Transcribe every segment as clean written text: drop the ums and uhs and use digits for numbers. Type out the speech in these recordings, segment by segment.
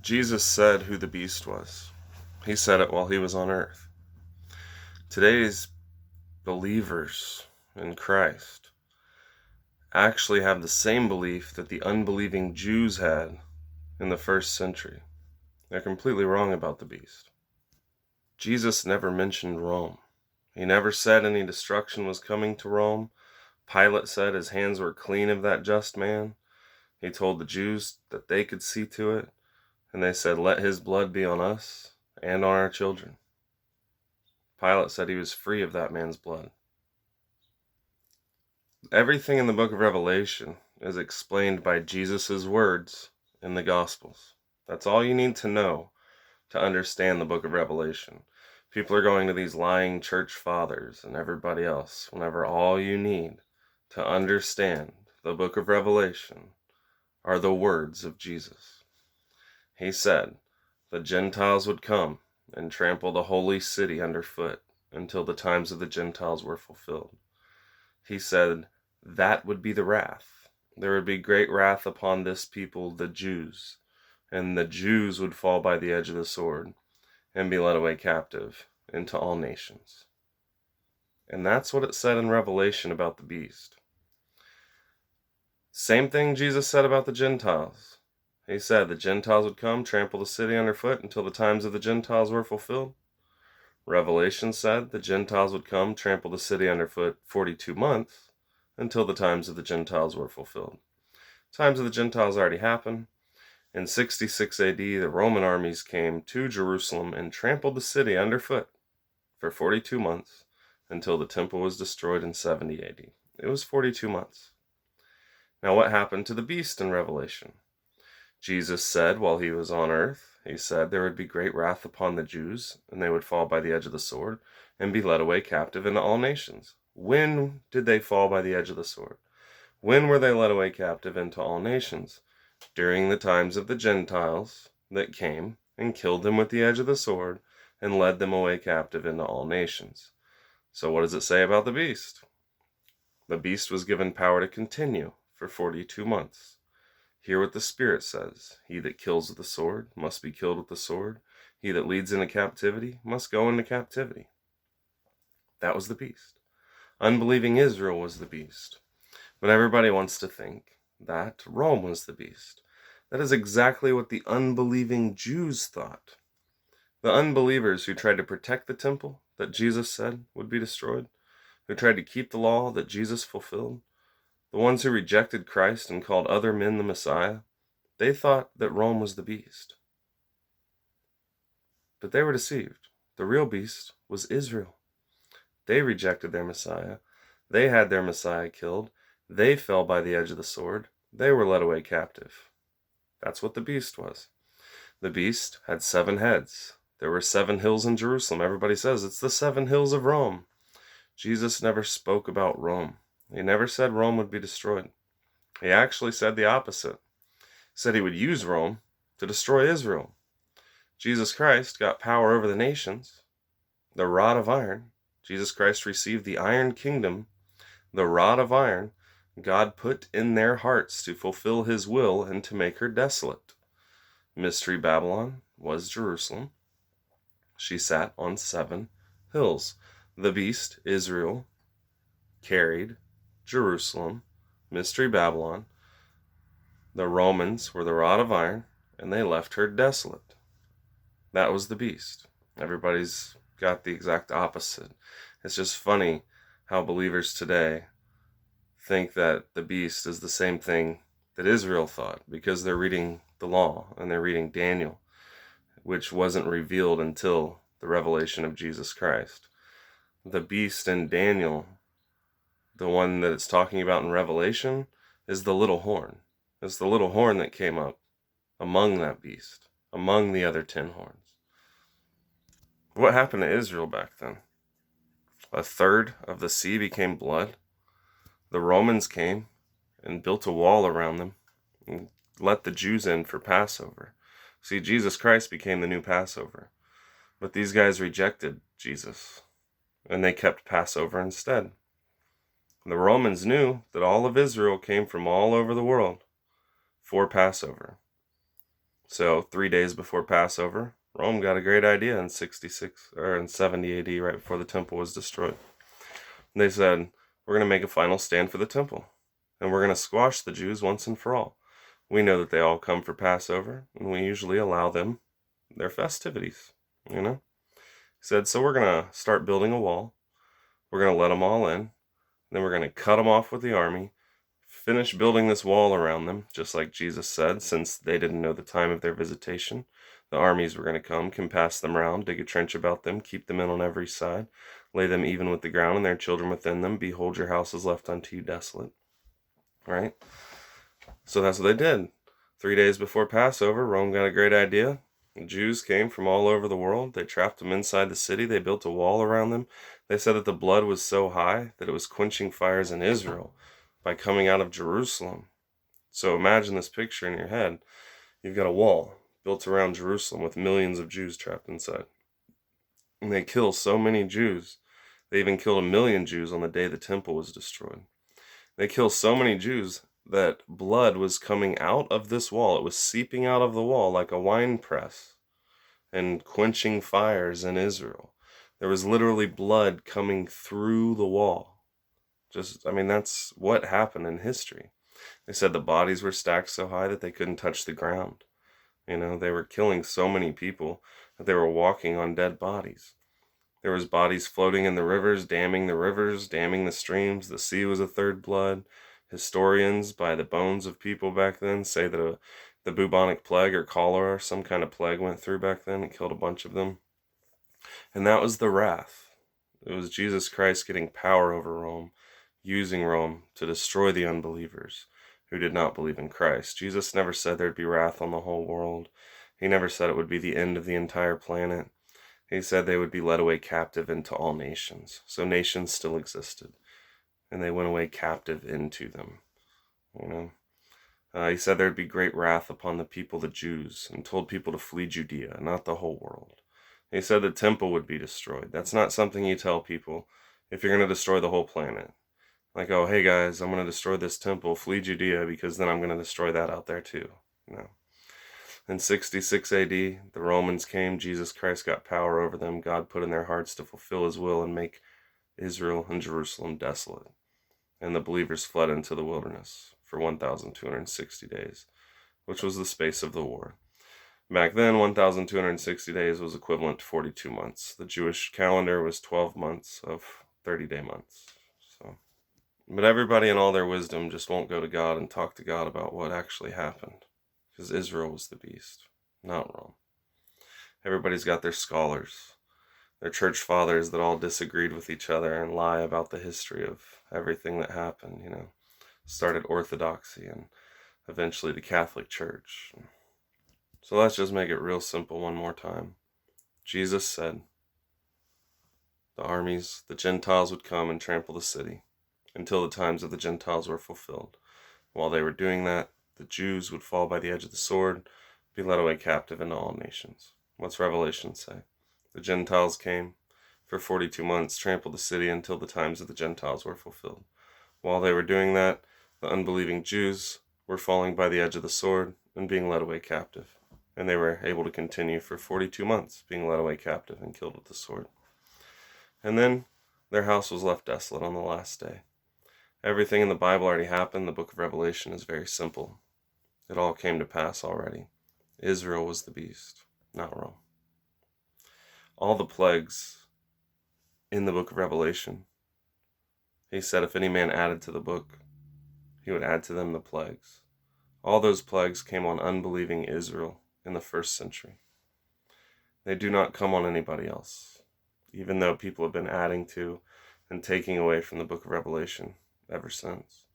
Jesus said who the beast was. He said it while he was on earth. Today's believers in Christ actually have the same belief that the unbelieving Jews had in the first century. They're completely wrong about the beast. Jesus never mentioned Rome. He never said any destruction was coming to Rome. Pilate said his hands were clean of that just man. He told the Jews that they could see to it, and they said, "Let his blood be on us and on our children." Pilate said he was free of that man's blood. Everything in the book of Revelation is explained by Jesus' words in the Gospels. That's all you need to know to understand the book of Revelation. People are going to these lying church fathers and everybody else, whenever all you need to understand the book of Revelation are the words of Jesus. He said the Gentiles would come and trample the holy city underfoot until the times of the Gentiles were fulfilled. He said that would be the wrath. There would be great wrath upon this people, the Jews, and the Jews would fall by the edge of the sword and be led away captive into all nations. And that's what it said in Revelation about the beast. Same thing Jesus said about the Gentiles. He said the Gentiles would come, trample the city underfoot until the times of the Gentiles were fulfilled. Revelation said the Gentiles would come, trample the city underfoot 42 months until the times of the Gentiles were fulfilled. Times of the Gentiles already happened. In 66 AD, the Roman armies came to Jerusalem and trampled the city underfoot for 42 months until the temple was destroyed in 70 AD. It was 42 months. Now, what happened to the beast in Revelation? Jesus said while he was on earth, he said there would be great wrath upon the Jews, and they would fall by the edge of the sword and be led away captive into all nations. When did they fall by the edge of the sword? When were they led away captive into all nations? During the times of the Gentiles that came and killed them with the edge of the sword and led them away captive into all nations. So what does it say about the beast? The beast was given power to continue for 42 months. Hear what the Spirit says. He that kills with the sword must be killed with the sword. He that leads into captivity must go into captivity. That was the beast. Unbelieving Israel was the beast. But everybody wants to think that Rome was the beast. That is exactly what the unbelieving Jews thought. The unbelievers who tried to protect the temple that Jesus said would be destroyed, who tried to keep the law that Jesus fulfilled, the ones who rejected Christ and called other men the Messiah, they thought that Rome was the beast. But they were deceived. The real beast was Israel. They rejected their Messiah. They had their Messiah killed. They fell by the edge of the sword. They were led away captive. That's what the beast was. The beast had 7 heads. There were 7 hills in Jerusalem. Everybody says it's the 7 hills of Rome. Jesus never spoke about Rome. He never said Rome would be destroyed. He actually said the opposite. He said he would use Rome to destroy Israel. Jesus Christ got power over the nations, the rod of iron. Jesus Christ received the iron kingdom, the rod of iron God put in their hearts to fulfill his will and to make her desolate. Mystery Babylon was Jerusalem. She sat on 7 hills. The beast, Israel, carried Jerusalem, Mystery Babylon. The Romans were the rod of iron, and they left her desolate. That was the beast. Everybody's got the exact opposite. It's just funny how believers today think that the beast is the same thing that Israel thought, because they're reading the law and they're reading Daniel, which wasn't revealed until the revelation of Jesus Christ. The beast in Daniel, the one that it's talking about in Revelation, is the little horn. It's the little horn that came up among that beast, among the other 10 horns. What happened to Israel back then? 1/3 of the sea became blood. The Romans came and built a wall around them and let the Jews in for Passover. See, Jesus Christ became the new Passover. But these guys rejected Jesus, and they kept Passover instead. The Romans knew that all of Israel came from all over the world for Passover. So 3 days before Passover, Rome got a great idea in 66 or in 70 AD, right before the temple was destroyed. They said, we're going to make a final stand for the temple, and we're going to squash the Jews once and for all. We know that they all come for Passover, and we usually allow them their festivities, you know? He said, so we're going to start building a wall. We're going to let them all in. Then we're going to cut them off with the army, finish building this wall around them, just like Jesus said, since they didn't know the time of their visitation. The armies were going to come, compass them round, dig a trench about them, keep them in on every side, lay them even with the ground and their children within them. Behold, your house is left unto you desolate. Right? So that's what they did. 3 days before Passover, Rome got a great idea. The Jews came from all over the world. They trapped them inside the city. They built a wall around them. They said that the blood was so high that it was quenching fires in Israel by coming out of Jerusalem. So imagine this picture in your head. You've got a wall built around Jerusalem with millions of Jews trapped inside. And they kill so many Jews. They even killed 1 million Jews on the day the temple was destroyed. They killed so many Jews that blood was coming out of this wall. It was seeping out of the wall like a wine press and quenching fires in Israel. There was literally blood coming through the wall. That's what happened in history. They said the bodies were stacked so high that they couldn't touch the ground. They were killing so many people that they were walking on dead bodies. There was bodies floating in the rivers, damming the streams. The sea was a third blood. Historians, by the bones of people back then, say that the bubonic plague or cholera or some kind of plague went through back then and killed a bunch of them. And that was the wrath. It was Jesus Christ getting power over Rome, using Rome to destroy the unbelievers who did not believe in Christ. Jesus never said there'd be wrath on the whole world. He never said it would be the end of the entire planet. He said they would be led away captive into all nations. So nations still existed, and they went away captive into them. He said there'd be great wrath upon the people, the Jews, and told people to flee Judea, not the whole world. He said the temple would be destroyed. That's not something you tell people if you're going to destroy the whole planet. Like, oh, hey guys, I'm going to destroy this temple, flee Judea, because then I'm going to destroy that out there too. No. In 66 AD, the Romans came, Jesus Christ got power over them, God put in their hearts to fulfill his will and make Israel and Jerusalem desolate. And the believers fled into the wilderness for 1,260 days, which was the space of the war. Back then, 1,260 days was equivalent to 42 months. The Jewish calendar was 12 months of 30-day months. But everybody in all their wisdom just won't go to God and talk to God about what actually happened. Because Israel was the beast, not Rome. Everybody's got their scholars, their church fathers that all disagreed with each other and lie about the history of everything that happened, Started Orthodoxy and eventually the Catholic Church. So let's just make it real simple one more time. Jesus said the armies, the Gentiles would come and trample the city until the times of the Gentiles were fulfilled. While they were doing that, the Jews would fall by the edge of the sword, be led away captive into all nations. What's Revelation say? The Gentiles came for 42 months, trampled the city until the times of the Gentiles were fulfilled. While they were doing that, the unbelieving Jews were falling by the edge of the sword and being led away captive. And they were able to continue for 42 months, being led away captive and killed with the sword. And then their house was left desolate on the last day. Everything in the Bible already happened. The book of Revelation is very simple. It all came to pass already. Israel was the beast, not Rome. All the plagues in the book of Revelation, he said if any man added to the book, he would add to them the plagues. All those plagues came on unbelieving Israel in the first century. They do not come on anybody else, even though people have been adding to and taking away from the book of Revelation ever since.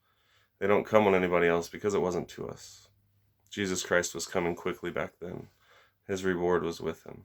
They don't come on anybody else because it wasn't to us. Jesus Christ was coming quickly back then. His reward was with him.